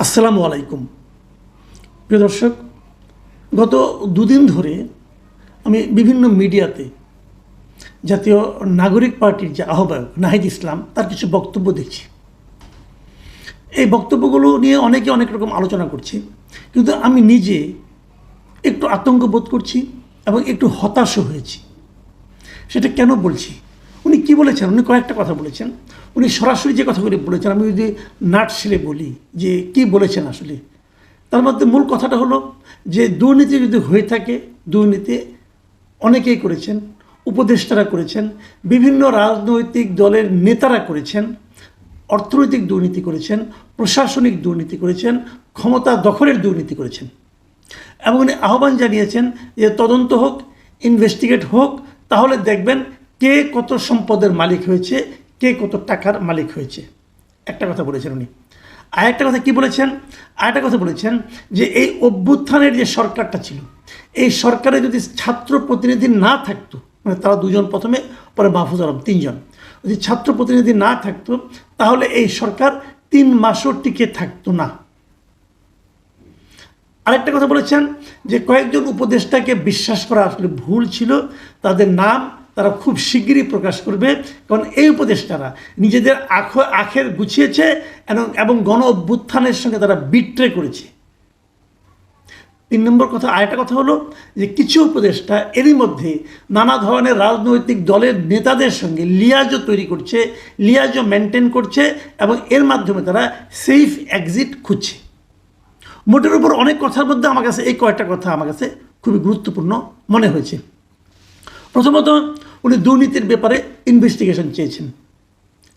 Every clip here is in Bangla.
আসসালামু আলাইকুম প্রিয় দর্শক, গত দুদিন ধরে আমি বিভিন্ন মিডিয়াতে জাতীয় নাগরিক পার্টির যে আহ্বায়ক নাহিদ ইসলাম তার কিছু বক্তব্য দেখছি। এই বক্তব্যগুলো নিয়ে অনেকে অনেক রকম আলোচনা করছে, কিন্তু আমি নিজে একটু আতঙ্ক বোধ করছি এবং একটু হতাশও হয়েছি। সেটা কেন বলছি? উনি কি বলেছেন? উনি কয়েকটা কথা বলেছেন। উনি সরাসরি যে কথাগুলি বলেছেন, আমি যদি নাট সেরে বলি যে কি বলেছেন আসলে, তার মধ্যে মূল কথাটা হলো যে দুর্নীতি যদি হয়ে থাকে, দুর্নীতি অনেকেই করেছেন, উপদেষ্টারা করেছেন, বিভিন্ন রাজনৈতিক দলের নেতারা করেছেন, অর্থনৈতিক দুর্নীতি করেছেন, প্রশাসনিক দুর্নীতি করেছেন, ক্ষমতা দখলের দুর্নীতি করেছেন। এবং উনি আহ্বান জানিয়েছেন যে তদন্ত হোক, ইনভেস্টিগেট হোক, তাহলে দেখবেন কে কত সম্পদের মালিক হয়েছে, কে কত টাকার মালিক হয়েছে। একটা কথা বলেছেন উনি। আরেকটা কথা কি বলেছেন? আরেকটা কথা বলেছেন যে এই অভ্যুত্থানের যে সরকারটা ছিল, এই সরকারে যদি ছাত্র প্রতিনিধি না থাকতো, মানে তারা দুজন প্রথমে, পরে মাহফুজ আলম, তিনজন, যদি ছাত্র প্রতিনিধি না থাকতো তাহলে এই সরকার 3 মাসও টিকে থাকতো না। আরেকটা কথা বলেছেন যে কয়েকজন উপদেষ্টাকে বিশ্বাস করা আসলে ভুল ছিল, তাদের নাম তারা খুব শিগগিরই প্রকাশ করবে, কারণ এই উপদেষ্টারা নিজেদের আখের গুছিয়েছে এবং গণ অভ্যুত্থানের সঙ্গে তারা বিট্রে করেছে। 3 নম্বর কথা, আরেকটা কথা হলো যে কিছু উপদেষ্টা এরই মধ্যে নানা ধরনের রাজনৈতিক দলের নেতাদের সঙ্গে লিয়াজও তৈরি করছে, লিয়াজও মেনটেন করছে, এবং এর মাধ্যমে তারা সেফ এক্সিট খুঁজছে। মোটের উপর অনেক কথার মধ্যে আমার কাছে এই কয়েকটা কথা আমার কাছে খুবই গুরুত্বপূর্ণ মনে হয়েছে। প্রথমত, উনি দুর্নীতির ব্যাপারে ইনভেস্টিগেশন চেয়েছেন।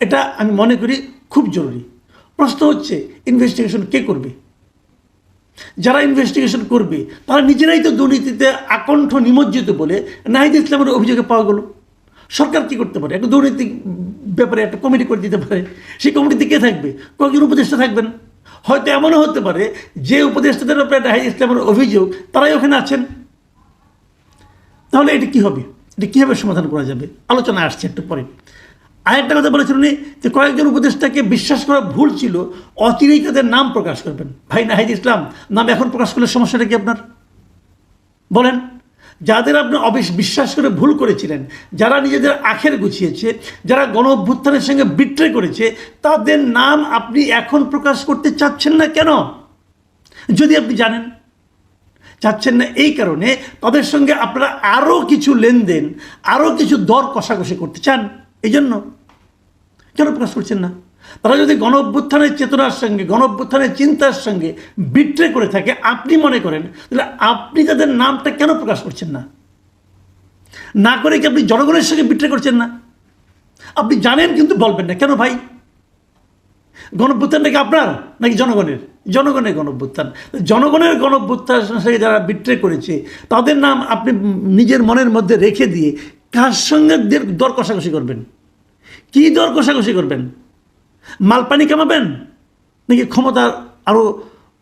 এটা আমি মনে করি খুব জরুরি। প্রশ্ন হচ্ছে, ইনভেস্টিগেশন কে করবে? যারা ইনভেস্টিগেশন করবে তারা নিজেরাই তো দুর্নীতিতে আকণ্ঠ নিমজ্জিত বলে নাহিদ ইসলামের অভিযোগে পাওয়া গেল। সরকার কি করতে পারে? একটা দুর্নীতি ব্যাপারে একটা কমিটি করে দিতে পারে। সেই কমিটিতে কে থাকবে? কয়েকজন উপদেষ্টা থাকবেন। হয়তো এমনও হতে পারে যে উপদেষ্টাদের উপরে নাহিদ ইসলামের অভিযোগ তারাই ওখানে আছেন। তাহলে এটা কী হবে? এটা কীভাবে সমাধান করা যাবে? আলোচনায় আসছে একটু পরে। আরেকটা কথা বলেছেন উনি যে কয়েকজন উপদেষ্টাকে বিশ্বাস করা ভুল ছিল, অচিরেই তাদের নাম প্রকাশ করবেন। ভাই নাহিদ ইসলাম, নাম এখন প্রকাশ করলে সমস্যাটা কি আপনার? বলেন। যাদের আপনি বিশ্বাস করে ভুল করেছিলেন, যারা নিজেদের আখের গুছিয়েছে, যারা গণ অভ্যুত্থানের সঙ্গে বিট্রে করেছে, তাদের নাম আপনি এখন প্রকাশ করতে চাচ্ছেন না কেন? যদি আপনি জানেন চাচ্ছেন না এই কারণে তাদের সঙ্গে আপনারা আরও কিছু লেনদেন, আরও কিছু দর কষাকষি করতে চান, এই জন্য কেন প্রকাশ করছেন না? তারা যদি গণ অভ্যুত্থানের চেতনার সঙ্গে, গণ অভ্যুত্থানের চিন্তার সঙ্গে বিট্রে করে থাকে আপনি মনে করেন, তাহলে আপনি তাদের নামটা কেন প্রকাশ করছেন না? না করে কি আপনি জনগণের সঙ্গে বিট্রে করছেন না? আপনি জানেন কিন্তু বলবেন না কেন ভাই? গণ অভ্যুত্থানটা কি আপনার নাকি জনগণের? জনগণের গণ অভ্যুত্থান। জনগণের গণ অভ্যুত্থানের সঙ্গে যারা বিট্রে করেছে তাদের নাম আপনি নিজের মনের মধ্যে রেখে দিয়ে কার সঙ্গে দর কষাকষি করবেন? কী দর কষাকষি করবেন? মালপানি কামাবেন, নাকি ক্ষমতা আরও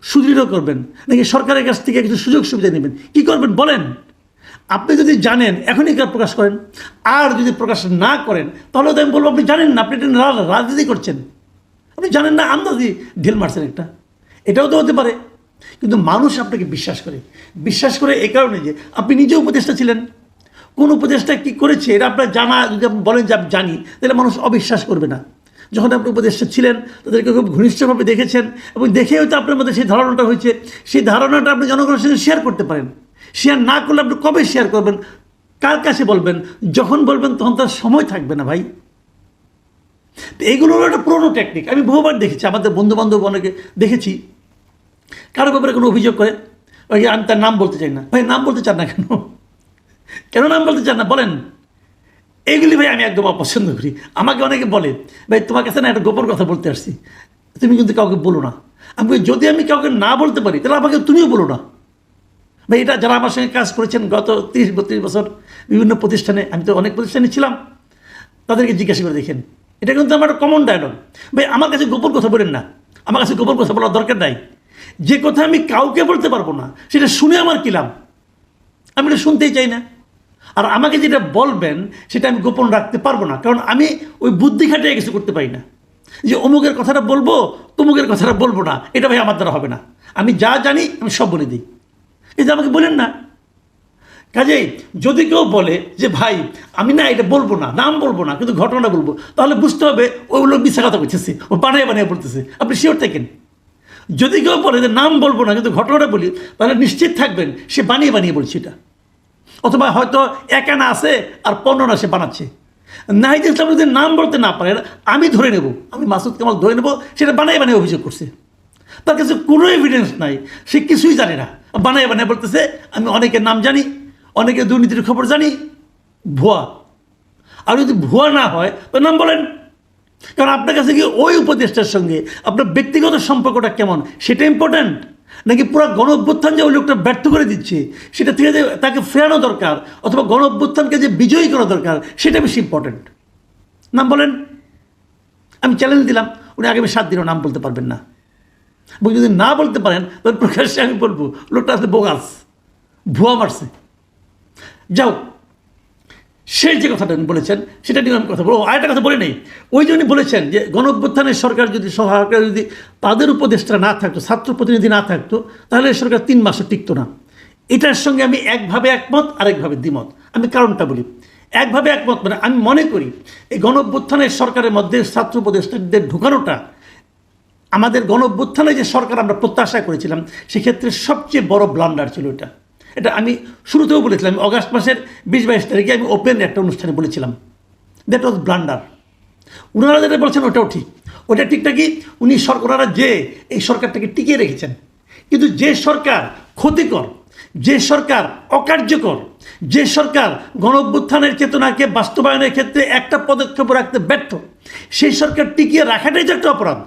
সুদৃঢ় করবেন, নাকি সরকারের কাছ থেকে কিছু সুযোগ সুবিধা নেবেন? কী করবেন বলেন? আপনি যদি জানেন এখনই প্রকাশ করেন, আর যদি প্রকাশ না করেন তাহলে তো আমি বলবো আপনি জানেন না, আপনি এটা রাজনীতি করছেন। আপনি জানেন না, আন্দাজি ঢিল মারছেন একটা। এটাও তো হতে পারে। কিন্তু মানুষ আপনাকে বিশ্বাস করে এই কারণে যে আপনি নিজে উপদেষ্টা ছিলেন। কোন উপদেষ্টা কী করেছে এটা আপনার জানা, যদি আপনি বলেন যে আমি জানি, তাহলে মানুষ অবিশ্বাস করবে না। যখন আপনি উপদেষ্টা ছিলেন তাদেরকে খুব ঘনিষ্ঠভাবে দেখেছেন, এবং দেখে হয়তো আপনার মধ্যে সেই ধারণাটা হয়েছে। সেই ধারণাটা আপনি জনগণের সঙ্গে শেয়ার করতে পারেন। শেয়ার না করলে আপনি কবে শেয়ার করবেন? কার কাছে বলবেন? যখন বলবেন তখন তার সময় থাকবে না ভাই। এইগুলো হলো একটা পুরোনো টেকনিক। আমি বহুবার দেখেছি, আমাদের বন্ধুবান্ধব অনেকে দেখেছি, কারো ব্যাপারে কোনো অভিযোগ করে, ওই আমি তার নাম বলতে চাই না। ভাই নাম বলতে চান না কেন? কেন নাম বলতে চান না বলেন? এইগুলি ভাই আমি একদম অপছন্দ করি। আমাকে অনেকে বলে, ভাই তোমার কাছে না একটা গোপন কথা বলতে আসছি, তুমি কিন্তু কাউকে বলো না। আমি যদি আমি কাউকে না বলতে পারি তাহলে আমাকে তুমিও বলো না। ভাই এটা যারা আমার সঙ্গে কাজ করেছেন গত 30-32 বছর বিভিন্ন প্রতিষ্ঠানে, আমি তো অনেক প্রতিষ্ঠানে ছিলাম, তাদেরকে জিজ্ঞাসা করে দেখেন। এটা কিন্তু আমার একটা কমন ডায়লগ। ভাই আমার কাছে গোপন কথা বলেন না, আমার কাছে গোপন কথা বলার দরকার নাই। যে কথা আমি কাউকে বলতে পারবো না সেটা শুনে আমার কী লাভ? আমি এটা শুনতেই চাই না। আর আমাকে যেটা বলবেন সেটা আমি গোপন রাখতে পারবো না, কারণ আমি ওই বুদ্ধি খাটিয়ে কিছু করতে পারি না। যে অমুকের কথাটা বলবো, তমুকের কথাটা বলবো না, এটা ভাই আমার দ্বারা হবে না। আমি যা জানি আমি সব বলে দিই, এটা আমাকে বলেন না। কাজেই যদি কেউ বলে যে ভাই আমি না এটা বলবো না, নাম বলবো না, কিন্তু ঘটনাটা বলবো, তাহলে বুঝতে হবে ওই লোক মিথ্যা কথা বলতেছে, ও বানিয়ে বানিয়ে বলতেছে। আপনি শিওর থাকেন। যদি কেউ বলে যে নাম বলবো না কিন্তু ঘটনাটা বলি, তাহলে নিশ্চিত থাকবেন সে বানিয়ে বানিয়ে বলছে এটা, অথবা হয়তো একানা আছে আর 15 না সে বানাচ্ছে। নাহিদ ইসলাম যদি নাম বলতে না পারেন, আমি ধরে নেব, আমি মাসুদ কামাল ধরে নেব সেটা বানিয়ে বানিয়ে অভিযোগ করছে। তার কাছে কোনো এভিডেন্স নাই, সে কিছুই জানে না, বানিয়ে বানিয়ে বলতেছে আমি অনেকের নাম জানি, অনেকের দুর্নীতির খবর জানি। ভুয়া। আর যদি ভুয়া না হয় তো নাম বলেন। কারণ আপনার কাছে কি ওই উপদেষ্টার সঙ্গে আপনার ব্যক্তিগত সম্পর্কটা কেমন সেটা ইম্পর্ট্যান্ট, নাকি পুরো গণ অভ্যুত্থান যে ওই লোকটা ব্যর্থ করে দিচ্ছে সেটা থেকে যে তাকে ফেরানো দরকার, অথবা গণ অভ্যুত্থানকে যে বিজয়ী করা দরকার সেটা বেশি ইম্পর্ট্যান্ট। নাম বলেন। আমি চ্যালেঞ্জ দিলাম, উনি আগামী 7 দিনও নাম বলতে পারবেন না। যদি না বলতে পারেন তখন প্রকাশ্যে আমি বলবো লোকটা আসলে বোগাস, ভুয়া মারছে। যাও, সেই যে কথাটা বলেছেন সেটা নিয়ে আমি কথা বলবো। আরেকটা কথা বলে নেই, ওই জন্য বলেছেন যে গণ অভ্যুত্থানের সরকার যদি সরকার যদি তাদের উপদেষ্টা না থাকতো, ছাত্র প্রতিনিধি না থাকতো, তাহলে সরকার 3 মাসও টিকতো না। এটার সঙ্গে আমি একভাবে একমত, আরেকভাবে দ্বিমত। আমি কারণটা বলি। একভাবে একমত মানে আমি মনে করি এই গণ অভ্যুত্থানের সরকারের মধ্যে ছাত্র উপদেষ্টাদের ঢুকানোটা আমাদের গণ অভ্যুত্থানে যে সরকার আমরা প্রত্যাশা করেছিলাম সেক্ষেত্রে সবচেয়ে বড় ব্লান্ডার ছিল এটা। এটা আমি শুরুতেও বলেছিলাম, অগাস্ট মাসের 20-22 তারিখে আমি ওপেন একটা অনুষ্ঠানে বলেছিলাম, দ্যাট ওয়াজ ব্লান্ডার। ওনারা যেটা বলছেন ওটাও ঠিক। ওটা ঠিকটা কি, ওনারা যে এই সরকারটাকে টিকিয়ে রেখেছেন, কিন্তু যে সরকার ক্ষতিকর, যে সরকার অকার্যকর, যে সরকার গণ অভ্যুত্থানের চেতনাকে বাস্তবায়নের ক্ষেত্রে একটা পদক্ষেপ রাখতে ব্যর্থ, সেই সরকার টিকিয়ে রাখাটাই তো একটা অপরাধ।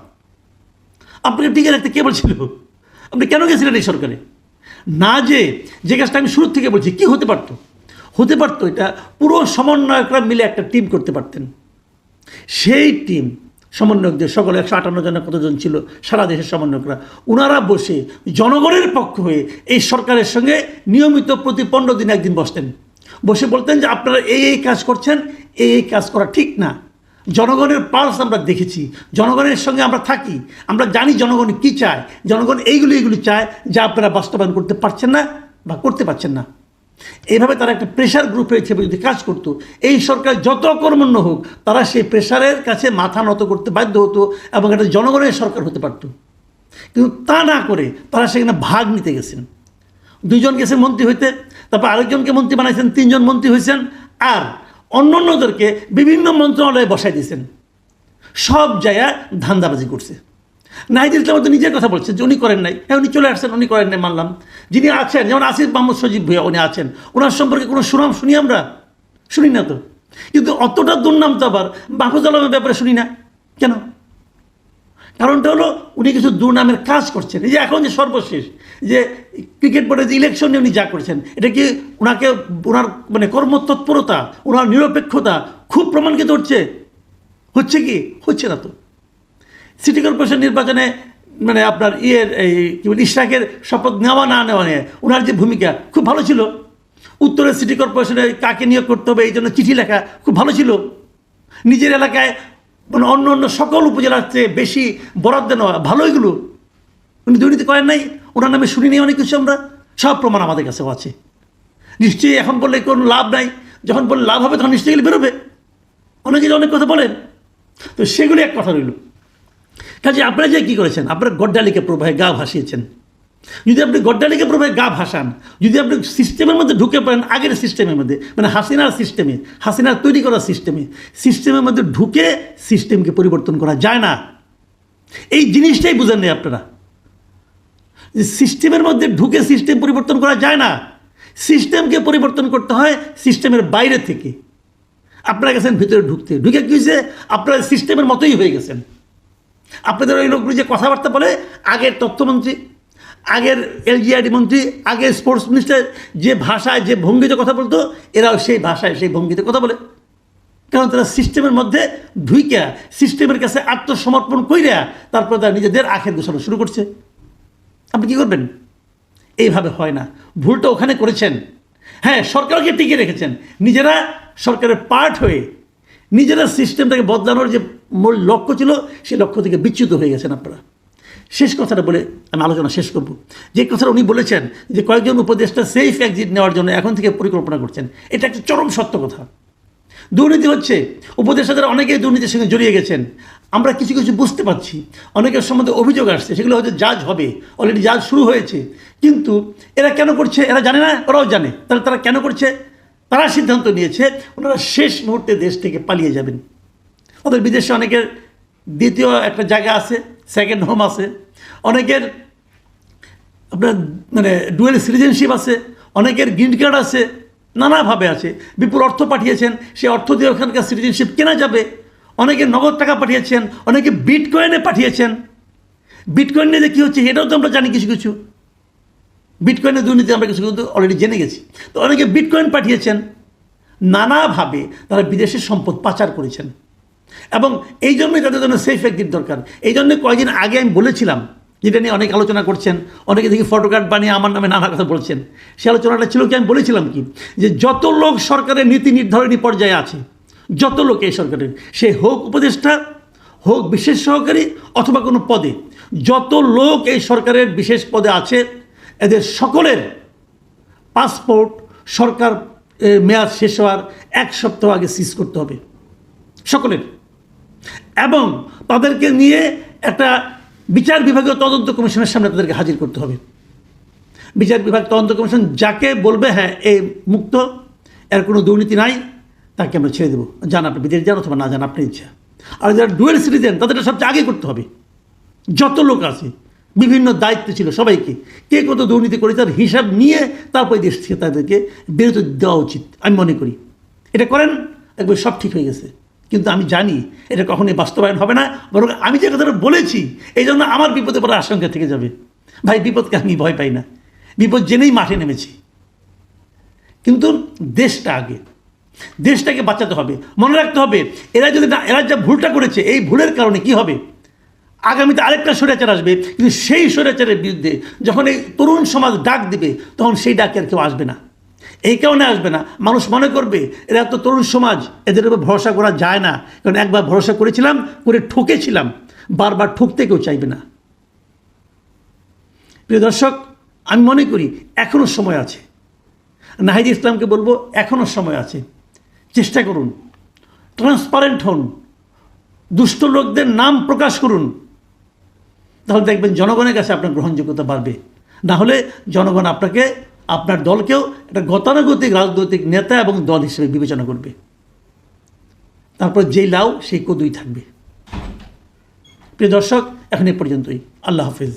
আপনাকে টিকিয়ে রাখতে কে বলছিল? আপনি কেন গেছিলেন এই সরকারে? না, যে কাজটা আমি শুরু থেকে বলছি, কি হতে পারতো? হতে পারতো এটা পুরো সমন্বয়করা মিলে একটা টিম করতে পারতেন। সেই টিম সমন্বয়কদের সকলে 158 জনের কতজন ছিল সারা দেশের সমন্বয়করা, ওনারা বসে জনগণের পক্ষ হয়ে এই সরকারের সঙ্গে নিয়মিত প্রতি 15 দিন একদিন বসতেন, বসে বলতেন যে আপনারা এই কাজ করছেন, এই কাজ করা ঠিক না। জনগণের পালস আমরা দেখেছি, জনগণের সঙ্গে আমরা থাকি, আমরা জানি জনগণ কী চায়, জনগণ এইগুলি চায় যা আপনারা বাস্তবায়ন করতে পারছেন না বা করতে পারছেন না। এইভাবে তারা একটা প্রেশার গ্রুপে হিসেবে যদি কাজ করতো, এই সরকার যত অকর্মণ্য হোক তারা সেই প্রেশারের কাছে মাথা নত করতে বাধ্য হতো এবং একটা জনগণের সরকার হতে পারত। কিন্তু তা না করে তারা সেখানে ভাগ নিতে গেছেন। 2 জন গেছেন মন্ত্রী হইতে, তারপর আরেকজনকে মন্ত্রী বানাইছেন, 3 জন মন্ত্রী হয়েছেন, আর অন্যান্যদেরকে বিভিন্ন মন্ত্রণালয়ে বসাই দিয়েছেন। সব জায়গায় ধান্দাবাজি করছে। নাহিদ ইসলাম তো নিজের কথা বলছেন যে উনি করেন নাই। হ্যাঁ, উনি চলে আসছেন, উনি করেন নাই মানলাম। যিনি আছেন, যেমন আসিফ মাহমুদ সজীব ভূঁইয়া, উনি আছেন, ওনার সম্পর্কে কোনো সুনাম শুনি আমরা? শুনি না তো। কিন্তু অতটা দুর্নাম তো আবার মাহফুজ আলমের ব্যাপারে শুনি না কেন? কারণটা হলো উনি কিছু দুর্নামের কাজ করছেন। এই যে এখন যে সর্বশেষ যে ক্রিকেট বোর্ডের যে ইলেকশন নিয়ে উনি যা করছেন, এটা কি ওনাকে ওনার মানে কর্মতৎপরতা, ওনার নিরপেক্ষতা খুব প্রমাণিত হচ্ছে কি? হচ্ছে না তো। সিটি কর্পোরেশন নির্বাচনে মানে আপনার এই কি বলে ইশরাকের শপথ নেওয়া না নেওয়া নিয়ে ওনার যে ভূমিকা খুব ভালো ছিল। উত্তরের সিটি কর্পোরেশনে কাকে নিয়োগ করতে হবে এই জন্য চিঠি লেখা খুব ভালো ছিল। নিজের এলাকায় মানে অন্য সকল উপজেলার চেয়ে বেশি বরাদ্দ নেওয়া ভালো। এগুলো উনি দুর্নীতি করেন নাই, ওনার নামে শুনিনি অনেক কিছু আমরা, সব প্রমাণ আমাদের কাছেও আছে। নিশ্চয়ই এখন বললে কোনো লাভ নাই, যখন বললে লাভ হবে তখন নিশ্চয়ই এগুলো বেরোবে। অনেকে অনেক কথা বলেন, তো সেগুলি এক কথা রইল। কাজে আপনারা যে কী করেছেন, আপনারা গড্ডালিকে প্রবাহে গা ভাসিয়েছেন। যদি আপনি গড্ডালিকে প্রবাহে গা ভাসান, যদি আপনি সিস্টেমের মধ্যে ঢুকে পড়েন, আগের সিস্টেমের মধ্যে মানে হাসিনার তৈরি করা সিস্টেমের মধ্যে ঢুকে সিস্টেমকে পরিবর্তন করা যায় না। এই জিনিসটাই বুঝেন নাই আপনারা, যে সিস্টেমের মধ্যে ঢুকে সিস্টেম পরিবর্তন করা যায় না। সিস্টেমকে পরিবর্তন করতে হয় সিস্টেমের বাইরে থেকে। আপনারা গেছেন ভিতরে ঢুকে কী হয়েছে, আপনারা সিস্টেমের মতোই হয়ে গেছেন। আপনাদের ওই লোকগুলো যে কথাবার্তা বলে, আগের তথ্যমন্ত্রী, আগের LGRD মন্ত্রী, আগের স্পোর্টস মিনিস্টার যে ভাষায় যে ভঙ্গিতে কথা বলতো, এরাও সেই ভাষায় সেই ভঙ্গিতে কথা বলে। কারণ তারা সিস্টেমের মধ্যে ঢুইকা সিস্টেমের কাছে আত্মসমর্পণ কইরা তারপর তারা নিজেদের আখের গোছানো শুরু করছে। আপনি কী করবেন? এইভাবে হয় না। ভুলটা ওখানে করেছেন। হ্যাঁ, সরকারকে টিকে রেখেছেন, নিজেরা সরকারের পার্ট হয়ে নিজেরা সিস্টেমটাকে বদলানোর যে মূল লক্ষ্য ছিল সেই লক্ষ্য থেকে বিচ্যুত হয়ে গেছেন আপনারা। শেষ কথাটা বলে আমি আলোচনা শেষ করব। যে কথাটা উনি বলেছেন যে কয়েকজন উপদেষ্টা সেফ এক্সিট নেওয়ার জন্য এখন থেকে পরিকল্পনা করছেন, এটা একটা চরম সত্য কথা। দুর্নীতি হচ্ছে, উপদেষ্টাদের অনেকেই দুর্নীতির সঙ্গে জড়িয়ে গেছেন, আমরা কিছু কিছু বুঝতে পারছি। অনেকের সম্বন্ধে অভিযোগ আসছে, সেগুলো হয়তো জাজ হবে, অলরেডি জাজ শুরু হয়েছে। কিন্তু এরা কেন করছে এরা জানে না, ওরাও জানে। তাহলে তারা কেন করছে? তারা সিদ্ধান্ত নিয়েছে ওনারা শেষ মুহূর্তে দেশ থেকে পালিয়ে যাবেন। ওদের বিদেশে অনেকের দ্বিতীয় একটা জায়গা আছে, সেকেন্ড হোম আছে, অনেকের আপনার মানে ডুয়েল সিটিজেনশিপ আছে, অনেকের গ্রিন কার্ড আছে, নানাভাবে আছে। বিপুল অর্থ পাঠিয়েছেন, সেই অর্থ দিয়ে ওখানকার সিটিজেনশিপ কেনা যাবে। অনেকে নগদ টাকা পাঠিয়েছেন, অনেকে বিটকয়েনে পাঠিয়েছেন। বিটকয়েন নিয়ে যে কী হচ্ছে এটাও তো আমরা জানি কিছু কিছু। বিটকয়েনের দুর্নীতি আমরা কিছু কিন্তু অলরেডি জেনে গেছি। তো অনেকে বিটকয়েন পাঠিয়েছেন, নানাভাবে তারা বিদেশের সম্পদ পাচার করেছেন। এবং এই জন্যই তাদের জন্য সেফ এক্সিট দরকার। এই জন্য কয়েকদিন আগে আমি বলেছিলাম, যেটা নিয়ে অনেক আলোচনা করছেন, অনেকে দেখি ফটোকার্ড বানিয়ে আমার নামে নানা কথা বলছেন। সে আলোচনাটা ছিল কি, আমি বলেছিলাম কি, যে যত লোক সরকারের নীতি নির্ধারণী পর্যায়ে আছে, যত লোক এই সরকারের, সে হোক উপদেষ্টা, হোক বিশেষ সহকারী অথবা কোনো পদে, যত লোক এই সরকারের বিশেষ পদে আছে, এদের সকলের পাসপোর্ট সরকার মেয়াদ শেষ হওয়ার 1 সপ্তাহ আগে সিজ করতে হবে, সকলের। এবং তাদেরকে নিয়ে একটা বিচার বিভাগীয় তদন্ত কমিশনের সামনে তাদেরকে হাজির করতে হবে। বিচার বিভাগ তদন্ত কমিশন যাকে বলবে হ্যাঁ এ মুক্ত, এর কোনো দুর্নীতি নাই, তাকে আমরা ছেড়ে দেবো, যান আপনি বিদেশ যান অথবা না যান আপনার ইচ্ছা। আর যারা ডুয়েল সিটিজেন তাদেরটা সবচেয়ে আগে করতে হবে। যত লোক আছে বিভিন্ন দায়িত্ব ছিল সবাইকে, কে কত দুর্নীতি করে তার হিসাব নিয়ে তারপরে দেশ থেকে তাদেরকে বিরত দেওয়া উচিত আমি মনে করি। এটা করেন, একবার সব ঠিক হয়ে গেছে। কিন্তু আমি জানি এটা কখনোই বাস্তবায়ন হবে না, বরং আমি যে কথাটা বলেছি এই জন্য আমার বিপদে পড়ার আশঙ্কা থেকে যাবে। ভাই, বিপদকে আমি ভয় পাই না, বিপদ জেনেই মাঠে নেমেছি। কিন্তু দেশটা আগে, দেশটাকে বাঁচাতে হবে। মনে রাখতে হবে এরা যদি না, এরা যা ভুলটা করেছে এই ভুলের কারণে কি হবে, আগামীতে আরেকটা স্বৈরাচার আসবে। কিন্তু সেই স্বৈরাচারের বিরুদ্ধে যখন এই তরুণ সমাজ ডাক দিবে, তখন সেই ডাকে আর কেউ আসবে না। এই কারণে আসবে না, মানুষ মনে করবে এরা তো তরুণ সমাজ, এদের উপর ভরসা করা যায় না। কারণ একবার ভরসা করেছিলাম, করে ঠকেছিলাম, বারবার ঠকতে কেউ চাইবে না। প্রিয় দর্শক, আমি মনে করি এখনও সময় আছে। নাহিদ ইসলামকে বলবো এখনও সময় আছে, চেষ্টা করুন, ট্রান্সপারেন্ট হন, দুষ্ট লোকদের নাম প্রকাশ করুন, তাহলে দেখবেন জনগণের কাছে আপনার গ্রহণযোগ্যতা বাড়বে। না হলে জনগণ আপনাকে, আপনার দলকেও একটা গতানুগতিক রাজনৈতিক নেতা এবং দল হিসেবে বিবেচনা করবে। তারপর যেই লাউ সেই কদুই থাকবে। প্রিয় দর্শক, এখন এ পর্যন্তই। আল্লাহ হাফেজ।